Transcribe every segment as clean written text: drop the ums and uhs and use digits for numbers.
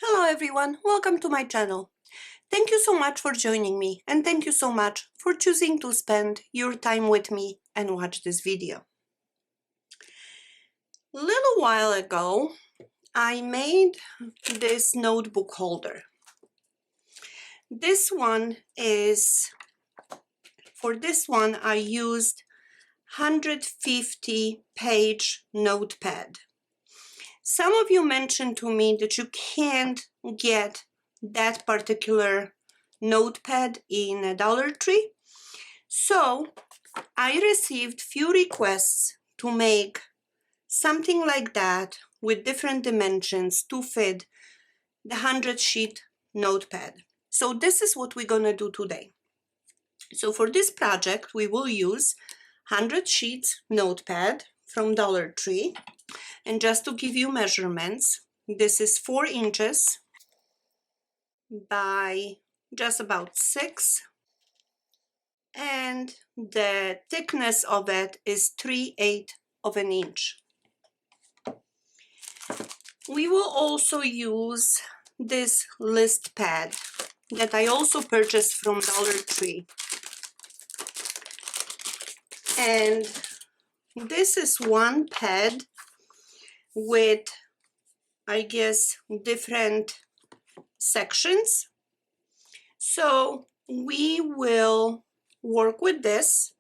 Hello everyone, welcome to my channel. Thank you so much for joining me and thank you so much for choosing to spend your time with me and watch this video. A little while ago, I made this notebook holder. For this one I used 150-page notepad. Some of you mentioned to me that you can't get that particular notepad in a Dollar Tree. So I received few requests to make something like that with different dimensions to fit the 100-sheet notepad. So this is what we're gonna do today. So for this project, we will use 100 sheets notepad from Dollar Tree. And just to give you measurements, this is 4 inches by just about 6, and the thickness of it is 3/8 of an inch. We will also use this list pad that I also purchased from Dollar Tree. And this is one pad with, I guess, different sections. So we will work with this.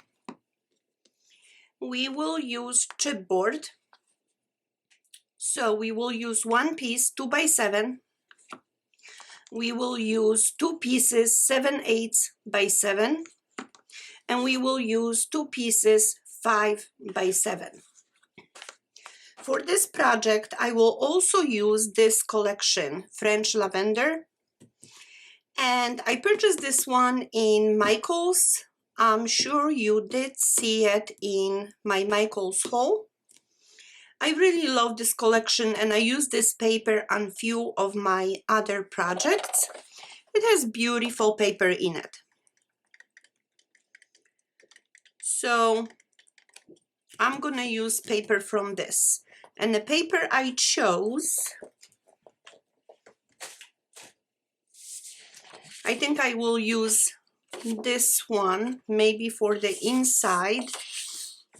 We will use chipboard. So we will use one piece 2 by 7. We will use 2 pieces 7/8 by 7. And we will use 2 pieces 5 by 7. For this project, I will also use this collection, French Lavender. And I purchased this one in Michael's. I'm sure you did see it in my Michael's haul. I really love this collection and I use this paper on few of my other projects. It has beautiful paper in it. So I'm gonna use paper from this. And the paper I chose, I think I will use this one maybe for the inside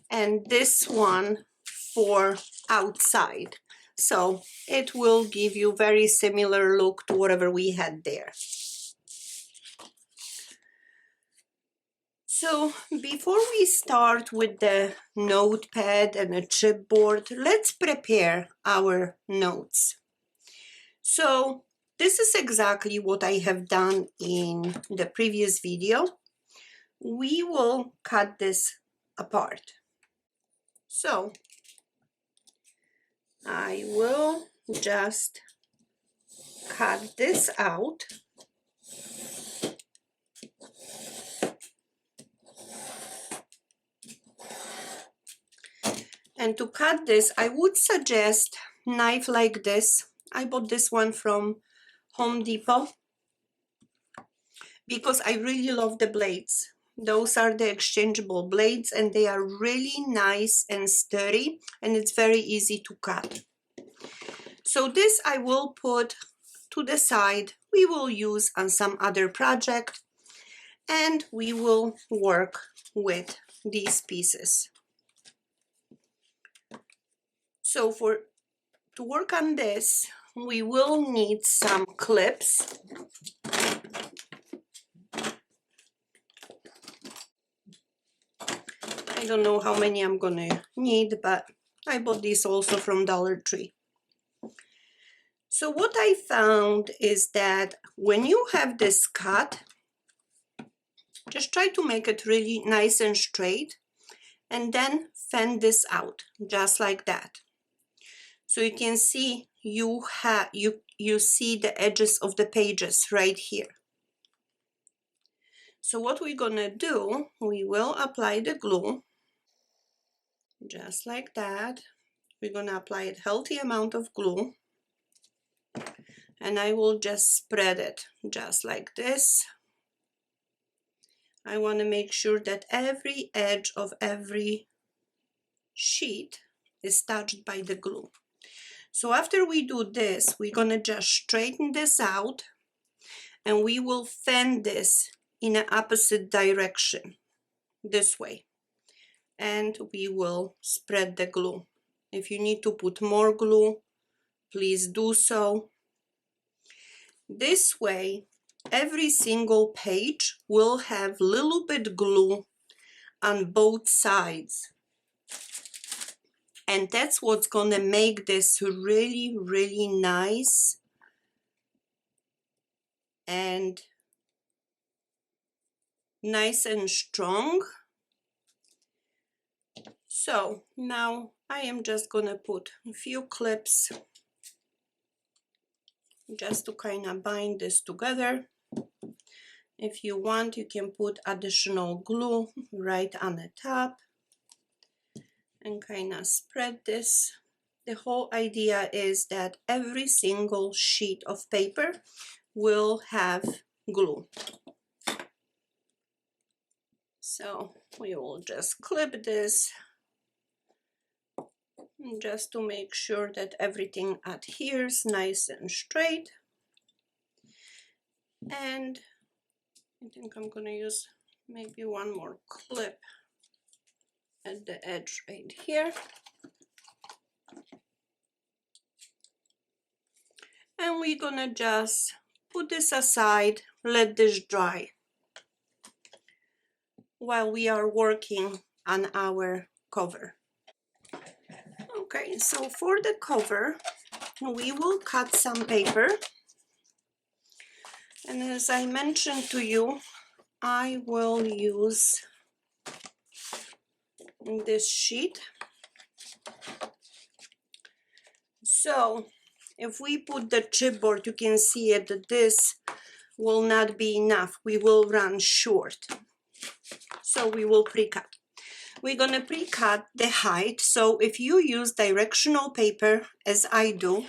and this one for outside. So it will give you very similar look to whatever we had there. So before we start with the notepad and a chipboard, let's prepare our notes. So this is exactly what I have done in the previous video. We will cut this apart. So I will just cut this out. And to cut this, I would suggest knife like this. I bought this one from Home Depot because I really love the blades. Those are the exchangeable blades and they are really nice and sturdy and it's very easy to cut. So this I will put to the side. We will use on some other project and we will work with these pieces. So to work on this, we will need some clips. I don't know how many I'm gonna need, but I bought these also from Dollar Tree. So what I found is that when you have this cut, just try to make it really nice and straight and then fan this out just like that. So you can see you see the edges of the pages right here. So what we're gonna do, we will apply the glue just like that. We're gonna apply a healthy amount of glue and I will just spread it just like this. I want to make sure that every edge of every sheet is touched by the glue. So after we do this, we're gonna just straighten this out and we will fan this in an opposite direction, this way. And we will spread the glue. If you need to put more glue, please do so. This way, every single page will have little bit glue on both sides. And that's what's gonna make this really, really nice and strong. So now I am just gonna put a few clips just to kind of bind this together. If you want, you can put additional glue right on the top and kind of spread this. The whole idea is that every single sheet of paper will have glue. So we will just clip this just to make sure that everything adheres nice and straight. And I think I'm gonna use maybe one more clip at the edge right here. And we're gonna just put this aside, let this dry while we are working on our cover. Okay, so for the cover, we will cut some paper. And as I mentioned to you, I will use this sheet. So if we put the chipboard, you can see it, that this will not be enough. We will run short. So we will pre-cut. We're gonna pre-cut the height. So if you use directional paper, as I do,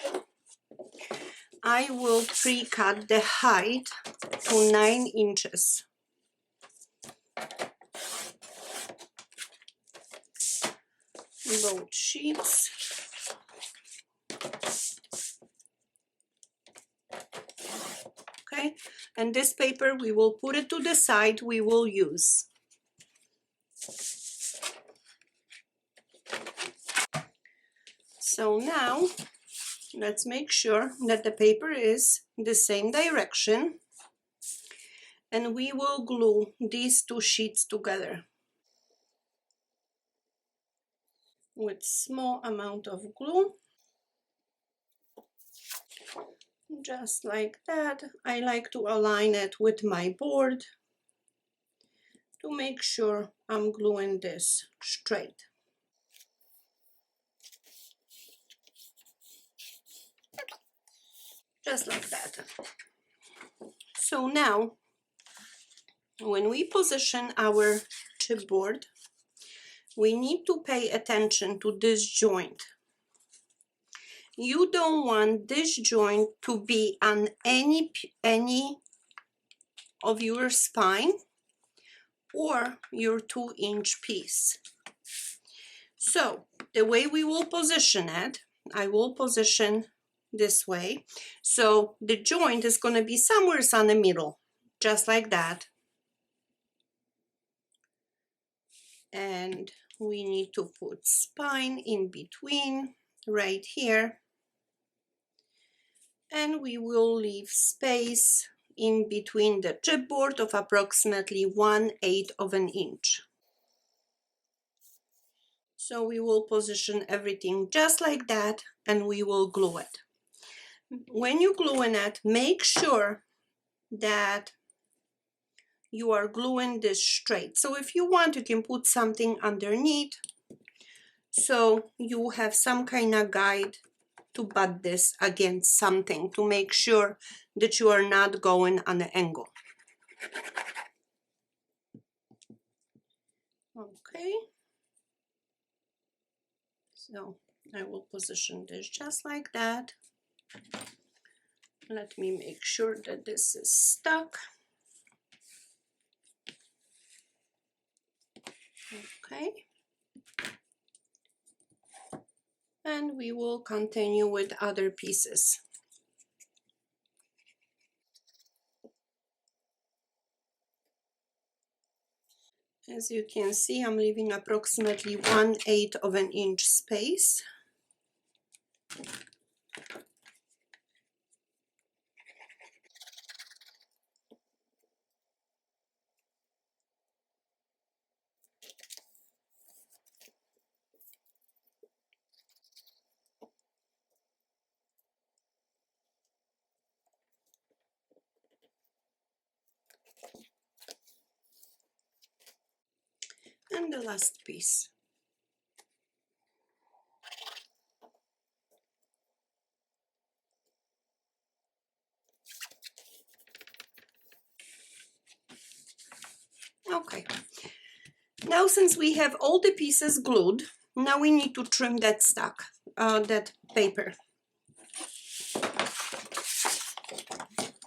I will pre-cut the height to 9 inches. Both sheets. Okay, and this paper, we will put it to the side, we will use. So now, let's make sure that the paper is the same direction, and we will glue these two sheets together with small amount of glue, just like that. I like to align it with my board to make sure I'm gluing this straight. Just like that. So now, when we position our chipboard, we need to pay attention to this joint. You don't want this joint to be on any of your spine or your 2-inch piece. So the way we will position it, I will position this way. So the joint is going to be somewhere in the middle, just like that. And we need to put spine in between right here. And we will leave space in between the chipboard of approximately 1/8 of an inch. So we will position everything just like that, and we will glue it. When you glue in it, make sure that you are gluing this straight. So if you want, you can put something underneath so you have some kind of guide to butt this against something to make sure that you are not going on an angle. Okay. So I will position this just like that. Let me make sure that this is stuck. Okay. And we will continue with other pieces. As you can see, I'm leaving approximately 1/8 of an inch space. And the last piece. Okay, now since we have all the pieces glued, now we need to trim that that paper.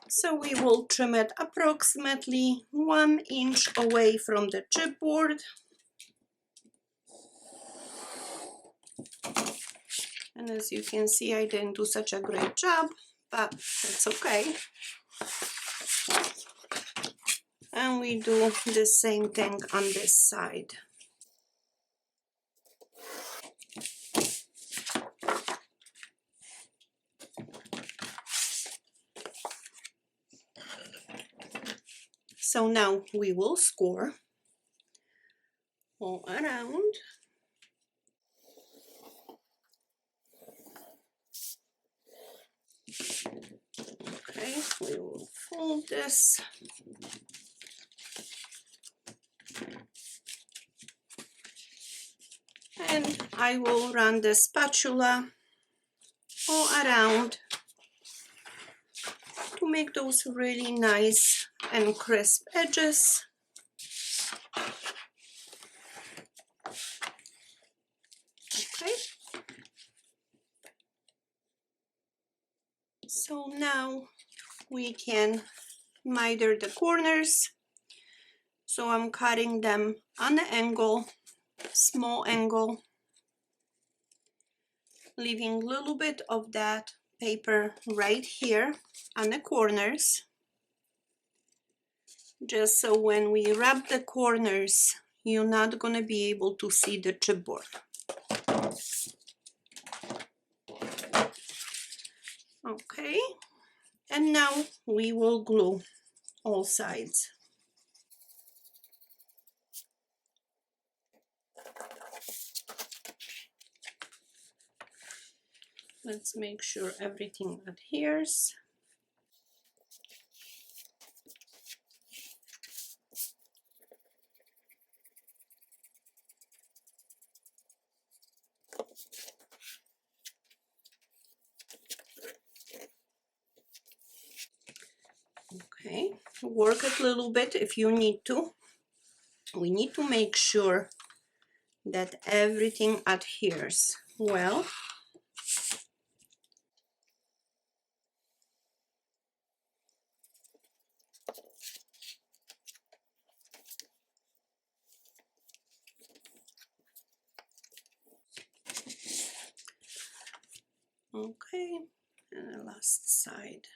So we will trim it approximately 1 inch away from the chipboard. And as you can see, I didn't do such a great job, but it's okay. And we do the same thing on this side. So now we will score all around. Okay, we will fold this. And I will run the spatula all around to make those really nice and crisp edges. Okay. So now we can miter the corners. So I'm cutting them on an angle, small angle, leaving a little bit of that paper right here on the corners, just so when we wrap the corners, you're not going to be able to see the chipboard. Okay, and now we will glue all sides. Let's make sure everything adheres. Okay, work it a little bit if you need to. We need to make sure that everything adheres well. Okay, and the last side.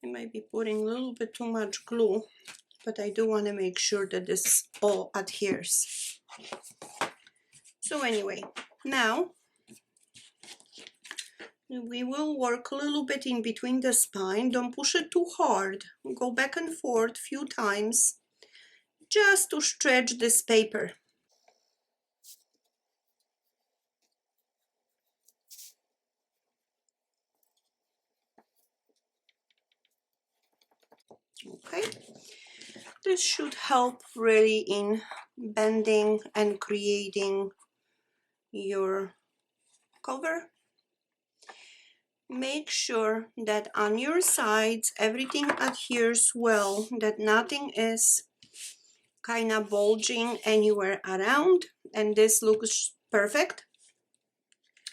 I might be putting a little bit too much glue, but I do want to make sure that this all adheres. So anyway, now we will work a little bit in between the spine. Don't push it too hard. Go back and forth a few times just to stretch this paper. Okay, this should help really in bending and creating your cover. Make sure that on your sides everything adheres well, that nothing is kind of bulging anywhere around, and this looks perfect.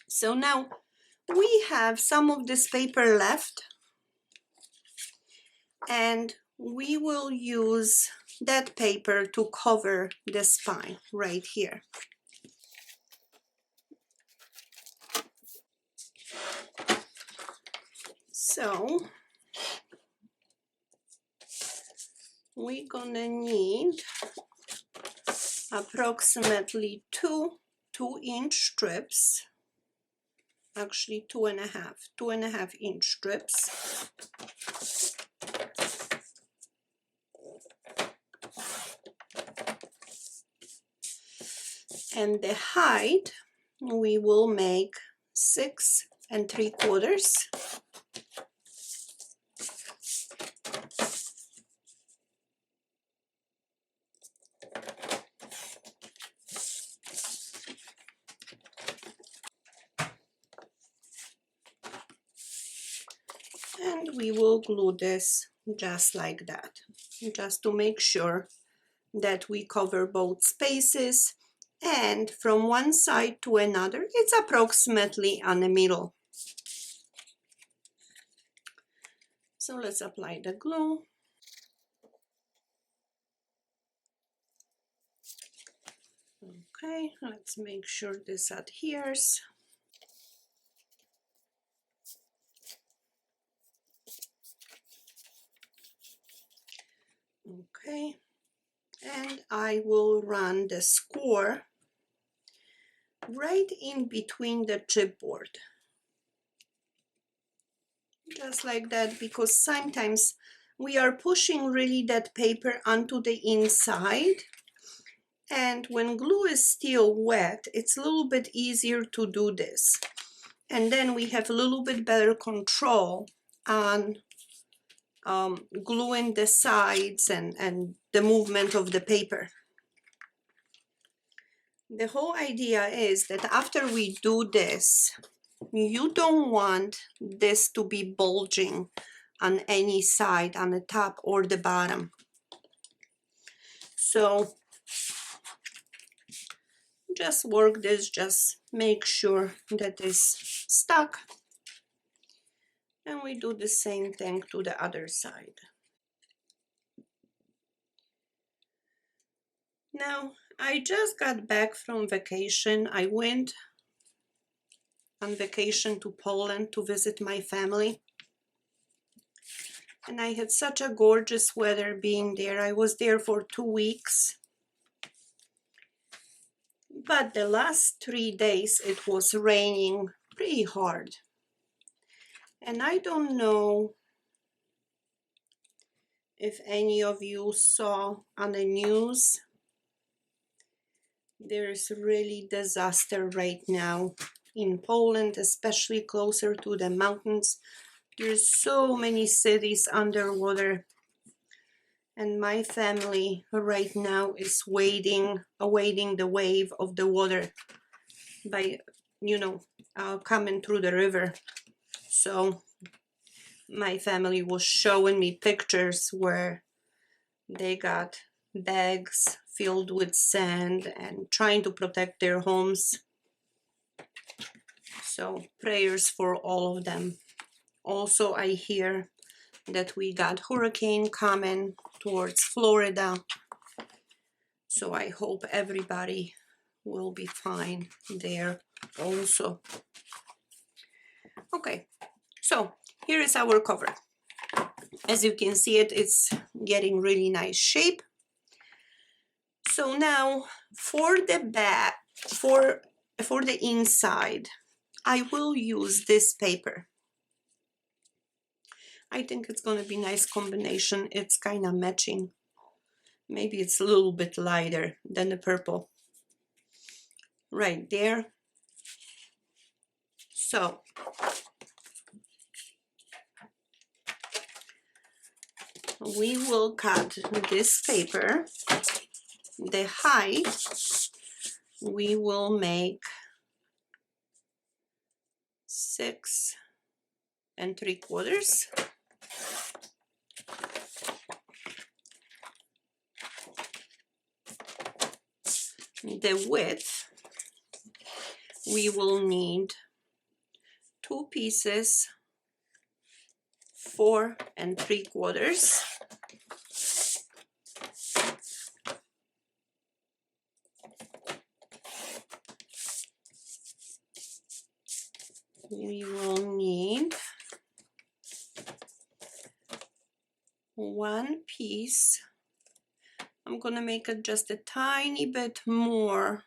So now we have some of this paper left, and we will use that paper to cover the spine right here. So we're gonna need approximately two 2-inch strips, actually 2.5 strips. And the height we will make 6 3/4. And we will glue this just like that, just to make sure that we cover both spaces, and from one side to another it's approximately on the middle. So let's apply the glue. Okay, let's make sure this adheres. Okay, and I will run the score right in between the chipboard, just like that, because sometimes we are pushing really that paper onto the inside, and when glue is still wet it's a little bit easier to do this, and then we have a little bit better control on gluing the sides and the movement of the paper. The whole idea is that after we do this, you don't want this to be bulging on any side, on the top or the bottom. So just work this, just make sure that it's stuck. And we do the same thing to the other side. Now, I just got back from vacation. I went on vacation to Poland to visit my family. And I had such a gorgeous weather being there. I was there for 2 weeks. But the last 3 days it was raining pretty hard. And I don't know if any of you saw on the news, there's really disaster right now in Poland, especially closer to the mountains. There's so many cities underwater, and my family right now is awaiting the wave of the water by, coming through the river. So my family was showing me pictures where they got bags filled with sand and trying to protect their homes. So prayers for all of them. Also, I hear that we got hurricane coming towards Florida. So I hope everybody will be fine there also. Okay, so here is our cover. As you can see it's getting really nice shape. So now for the back, for the inside, I will use this paper. I think it's going to be a nice combination. It's kind of matching. Maybe it's a little bit lighter than the purple. Right there. So we will cut this paper. The height we will make 6 3/4. The width we will need 2 pieces 4 and 3/4. We will need 1 piece. I'm gonna make it just a tiny bit more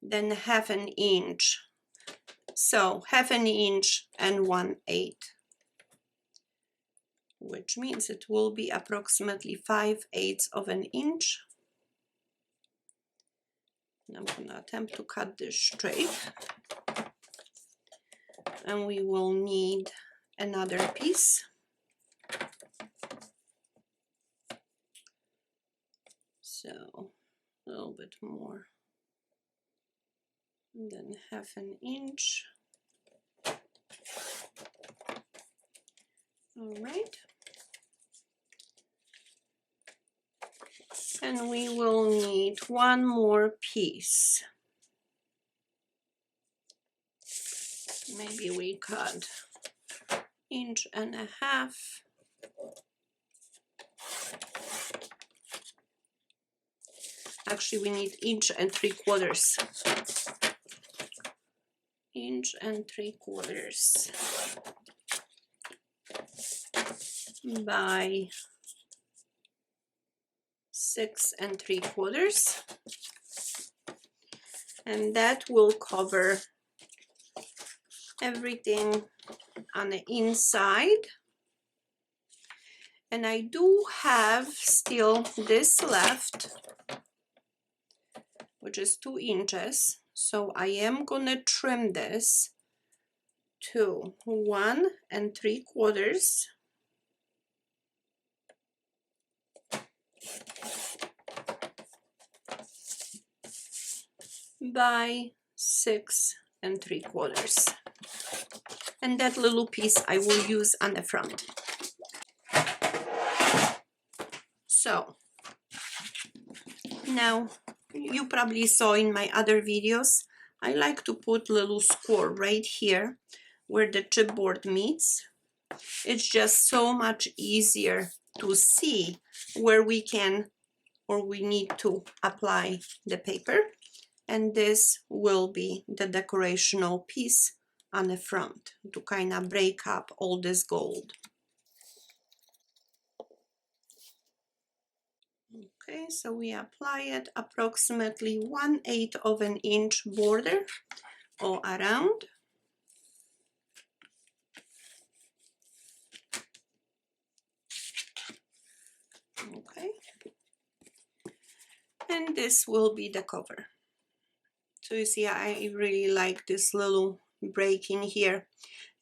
than 1/2 inch. So 1/2 inch and 1/8, which means it will be approximately 5/8 of an inch. And I'm gonna attempt to cut this straight. And we will need another piece. So a little bit more than 1/2 inch. All right. And we will need 1 more piece. Maybe we cut 1.5 inches. Actually, we need 1.75 inches. 1.75 inches by 6.75 inches. And that will cover everything on the inside. And I do have still this left, which is 2 inches. So I am gonna trim this to 1.75 by 6.75. And that little piece I will use on the front. So now you probably saw in my other videos, I like to put little score right here where the chipboard meets. It's just so much easier to see where we can or we need to apply the paper. And this will be the decorational piece on the front to kind of break up all this gold. Okay, so we apply it approximately 1/8 of an inch border all around. Okay, and this will be the cover. So you see, I really like this little break in here.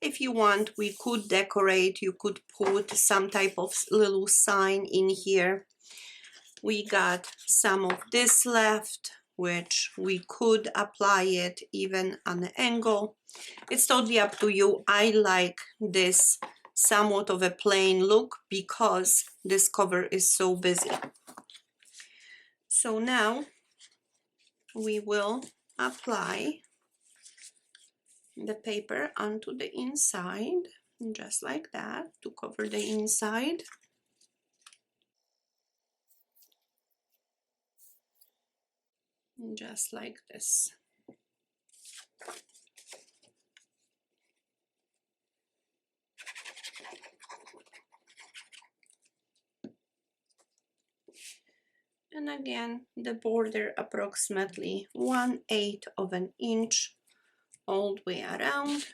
If you want, we could decorate. You could put some type of little sign in here. We got some of this left, which we could apply it even on an angle. It's totally up to you. I like this somewhat of a plain look because this cover is so busy. So now we will apply the paper onto the inside, just like that, to cover the inside. Just like this. And again, the border approximately 1/8 of an inch all the way around.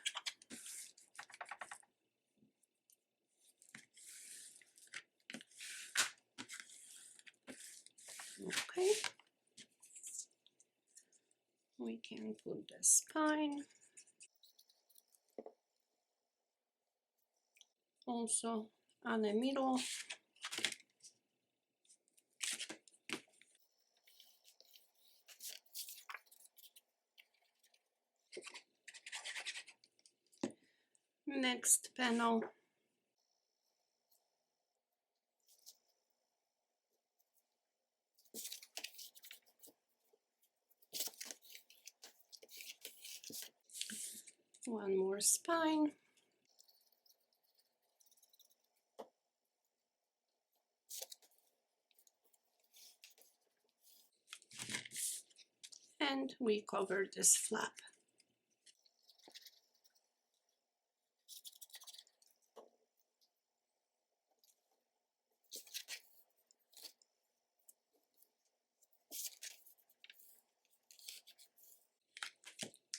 Okay. We can put the spine. Also on the middle. Next panel. One more spine. and we cover this flap.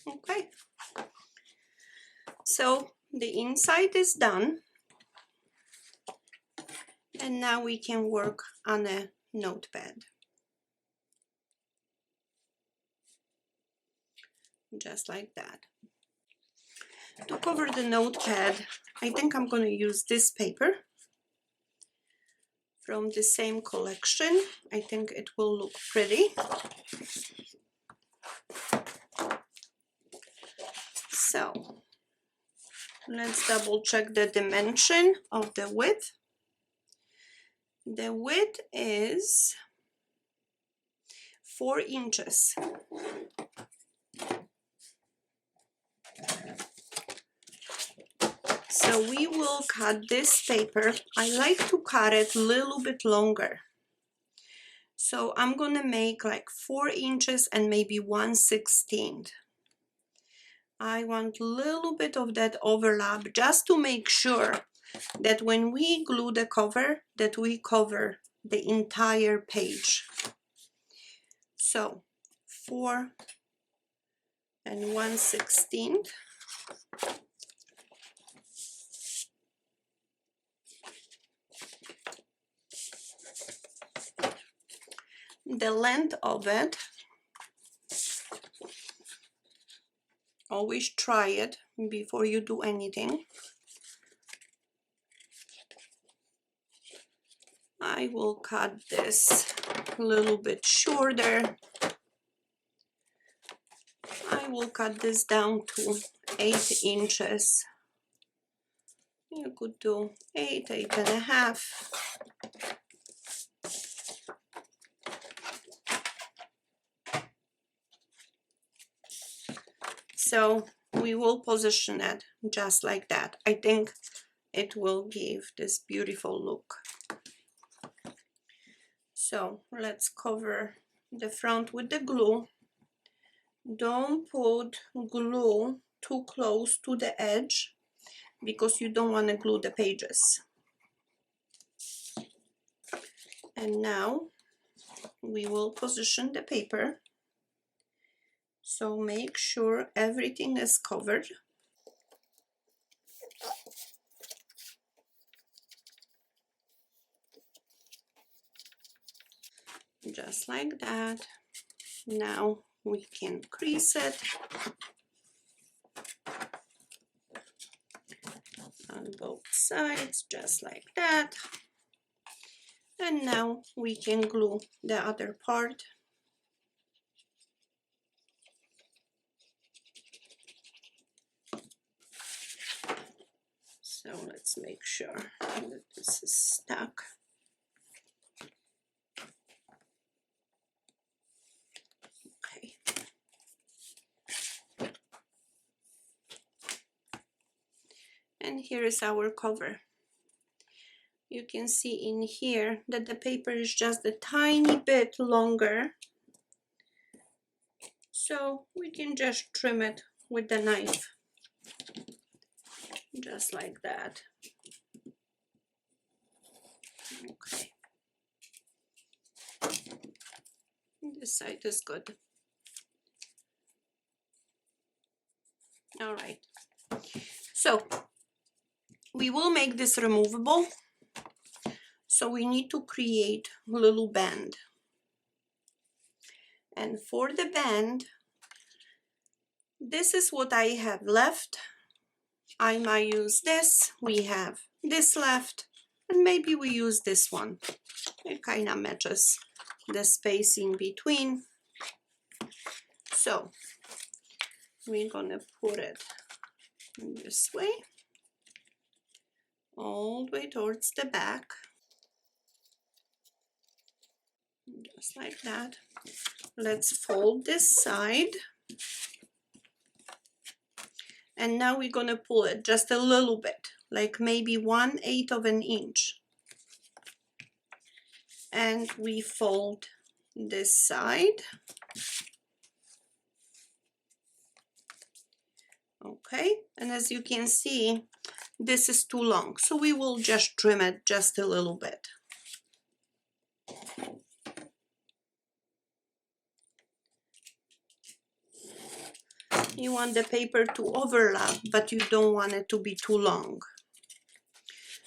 Okay, so the inside is done, and now we can work on a notepad. Just like that. To cover the notepad, I think I'm going to use this paper from the same collection. I think it will look pretty. So let's double check the dimension of the width. The width is 4 inches. So we will cut this paper. I like to cut it a little bit longer. So I'm gonna make like 4 inches and maybe 1/16. I want a little bit of that overlap just to make sure that when we glue the cover, that we cover the entire page. So 4 and 1/16. The length of it, always try it before you do anything. I will cut this a little bit shorter. I will cut this down to 8 inches. You could do 8, 8.5. So we will position it just like that. I think it will give this beautiful look. So let's cover the front with the glue. Don't put glue too close to the edge because you don't want to glue the pages. And now we will position the paper. So make sure everything is covered. Just like that. Now we can crease it on both sides, just like that. And now we can glue the other part. So let's make sure that this is stuck. Okay. And here is our cover. You can see in here that the paper is just a tiny bit longer. So we can just trim it with the knife. Just like that. Okay. This side is good. All right. So we will make this removable. So we need to create a little band. And for the band, this is what I have left. I might use this. We have this left. And maybe we use this one. It kind of matches the space in between. So we're gonna put it this way, all the way towards the back. Just like that. Let's fold this side. And now we're gonna pull it just a little bit, like maybe 1/8 of an inch. And we fold this side. Okay, and as you can see, this is too long, so we will just trim it just a little bit. You want the paper to overlap, but you don't want it to be too long.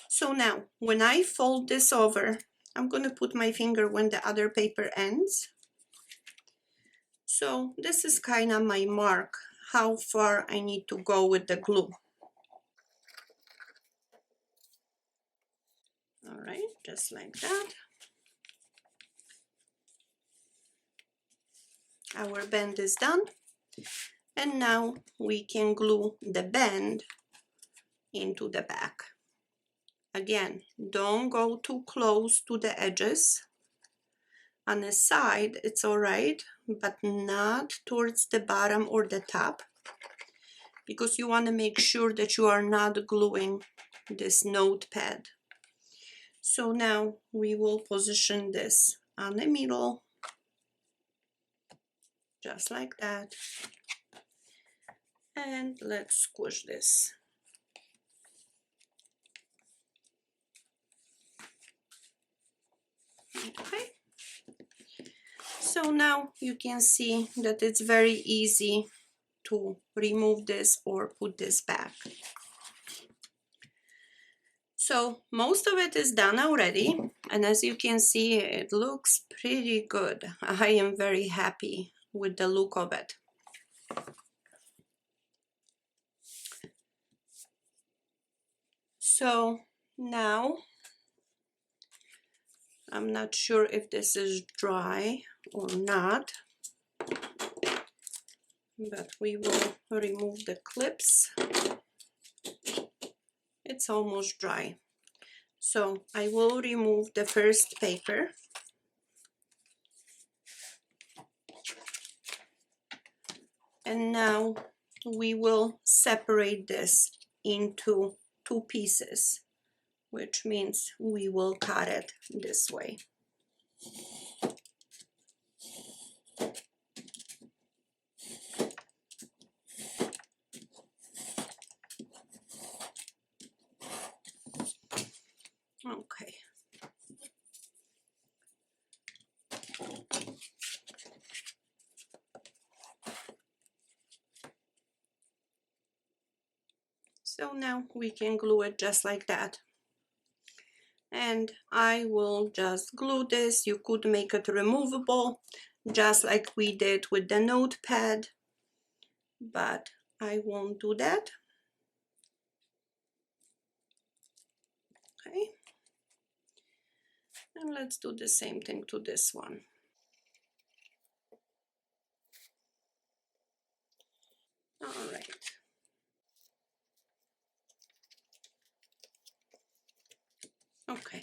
So now, when I fold this over, I'm going to put my finger when the other paper ends. So this is kind of my mark, how far I need to go with the glue. All right, just like that. Our band is done. And now we can glue the band into the back. Again, don't go too close to the edges. On the side, it's all right, but not towards the bottom or the top, because you want to make sure that you are not gluing this notepad. So now we will position this on the middle, just like that. And let's squish this. Okay. So now you can see that it's very easy to remove this or put this back. So most of it is done already, and as you can see, it looks pretty good. I am very happy with the look of it. So now, I'm not sure if this is dry or not, but we will remove the clips. It's almost dry. So I will remove the first paper. And now we will separate this into two pieces, which means we will cut it this way. Okay. So now we can glue it just like that. And I will just glue this. You could make it removable, just like we did with the notepad, but I won't do that. Okay. And let's do the same thing to this one. All right. Okay.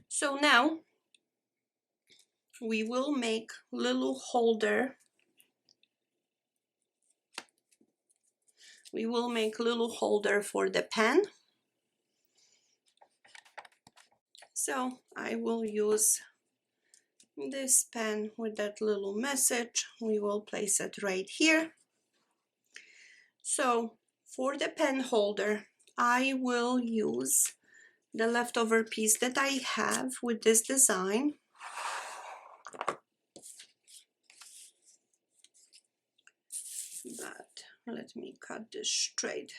So now we will make little holder. We will make little holder for the pen. So I will use this pen with that little message. We will place it right here. So for the pen holder, I will use the leftover piece that I have with this design. But let me cut this straight.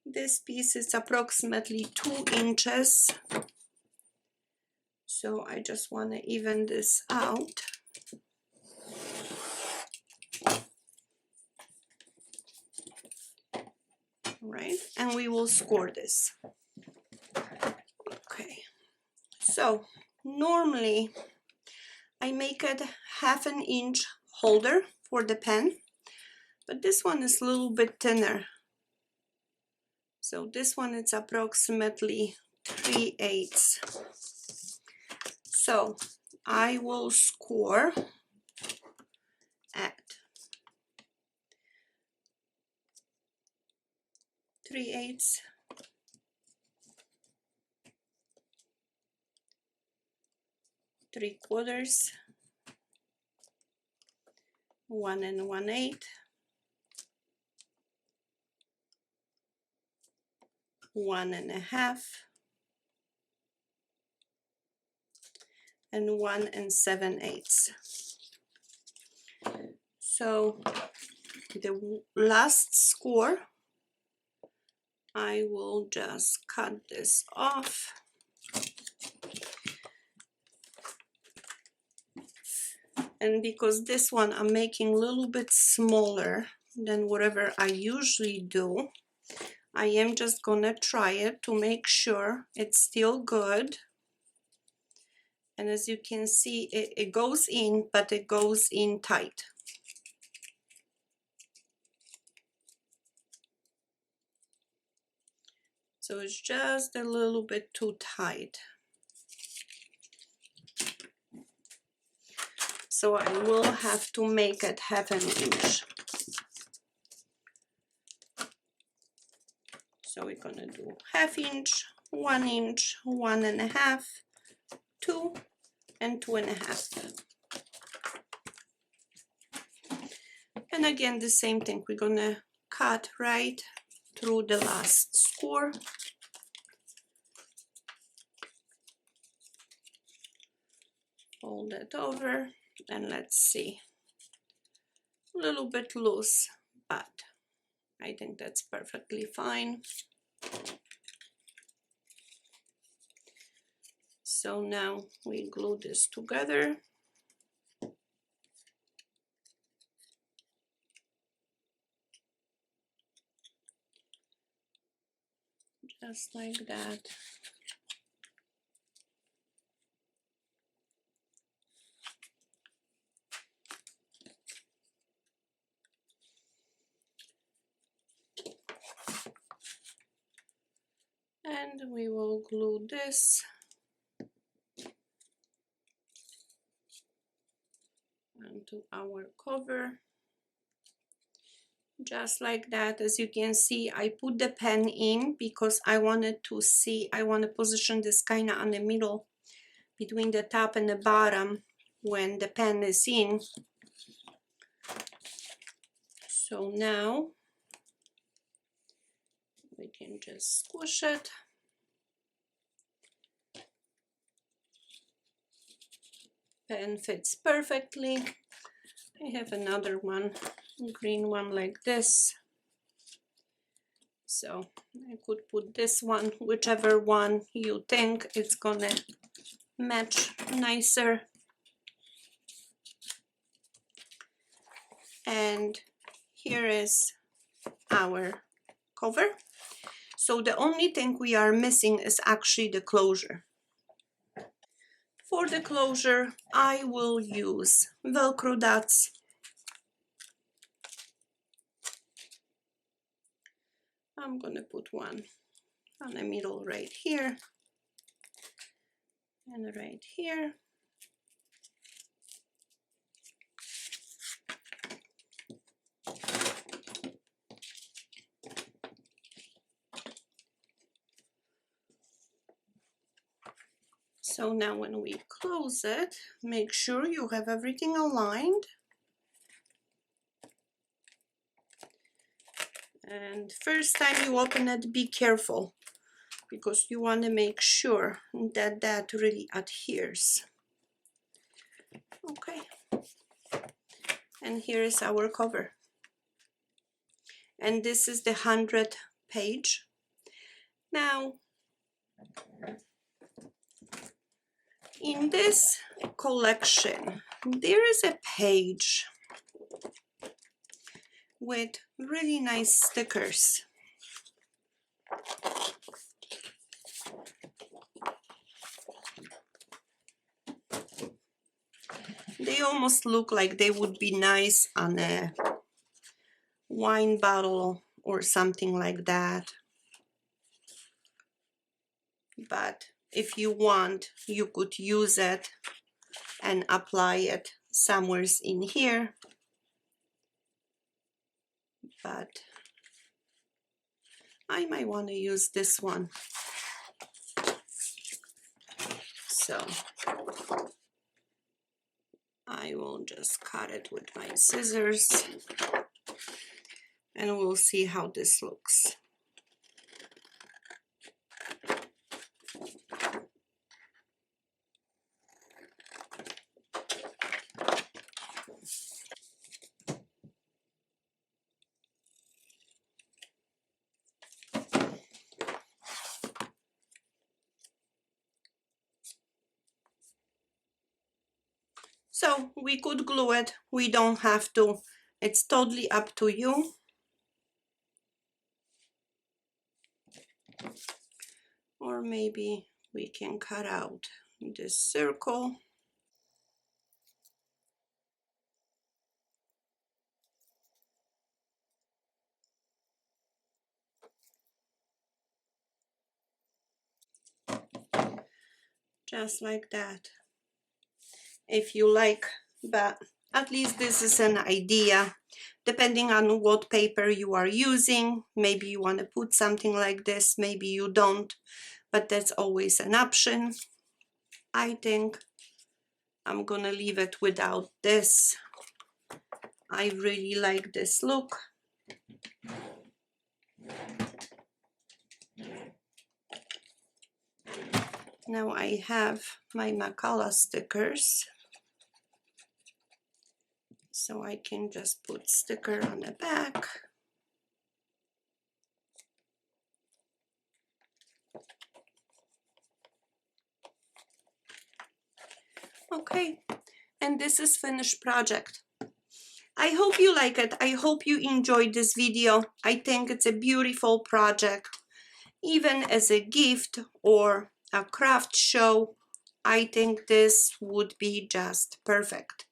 This piece is approximately 2 inches. So I just want to even this out. Right, and we will score this. Okay, so normally I make it 1/2 inch holder for the pen, but this one is a little bit thinner. So this one is approximately 3/8. So I will score at 3/8, 3/4, 1 1/8, 1.5, and 1 7/8. So the last score, I will just cut this off. And because this one I'm making a little bit smaller than whatever I usually do, I am just gonna try it to make sure it's still good. And as you can see, it goes in, but it goes in tight. So it's just a little bit too tight. So I will have to make it 1/2 inch. So we're gonna do 1/2 inch, 1 inch, 1.5, 2, and 2.5. And again, the same thing, we're gonna cut right through the last score. Fold it over, and let's see. A little bit loose, but I think that's perfectly fine. So now we glue this together. Just like that. And we will glue this onto our cover. Just like that. As you can see, I put the pen in because I wanted to see, I want to position this kind of on the middle between the top and the bottom when the pen is in. So now we can just squish it. Pen fits perfectly. I have another one, green one like this. So I could put this one, whichever one you think it's gonna match nicer. And here is our cover. So the only thing we are missing is actually the closure. For the closure, I will use Velcro dots. I'm gonna put one on the middle right here and right here. So now when we close it, make sure you have everything aligned. And first time you open it, be careful because you want to make sure that that really adheres. Okay. And here is our cover. And this is the 100th page. Now, in this collection, there is a page with really nice stickers. They almost look like they would be nice on a wine bottle or something like that. But if you want, you could use it and apply it somewhere in here. But I might want to use this one. So I will just cut it with my scissors and we'll see how this looks. So we could glue it, we don't have to, it's totally up to you. Or maybe we can cut out this circle. Just like that. If you like, but at least this is an idea. Depending on what paper you are using, maybe you want to put something like this, maybe you don't, but that's always an option. I think I'm gonna leave it without this. I really like this look. Now I have my MaKala stickers, so I can just put sticker on the back. Okay, and this is finished project. I hope you like it. I hope you enjoyed this video. I think it's a beautiful project. Even as a gift or a craft show, I think this would be just perfect.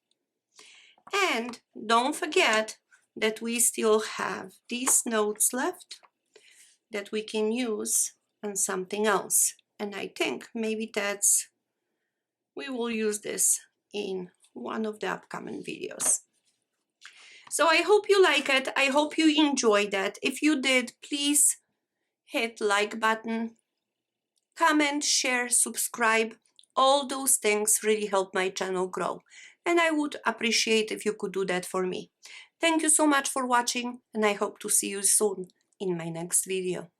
And don't forget that we still have these notes left that we can use on something else. And I think maybe we will use this in one of the upcoming videos. So I hope you like it. I hope you enjoyed it. If you did, please hit like button, comment, share, subscribe. All those things really help my channel grow. And I would appreciate if you could do that for me. Thank you so much for watching, and I hope to see you soon in my next video.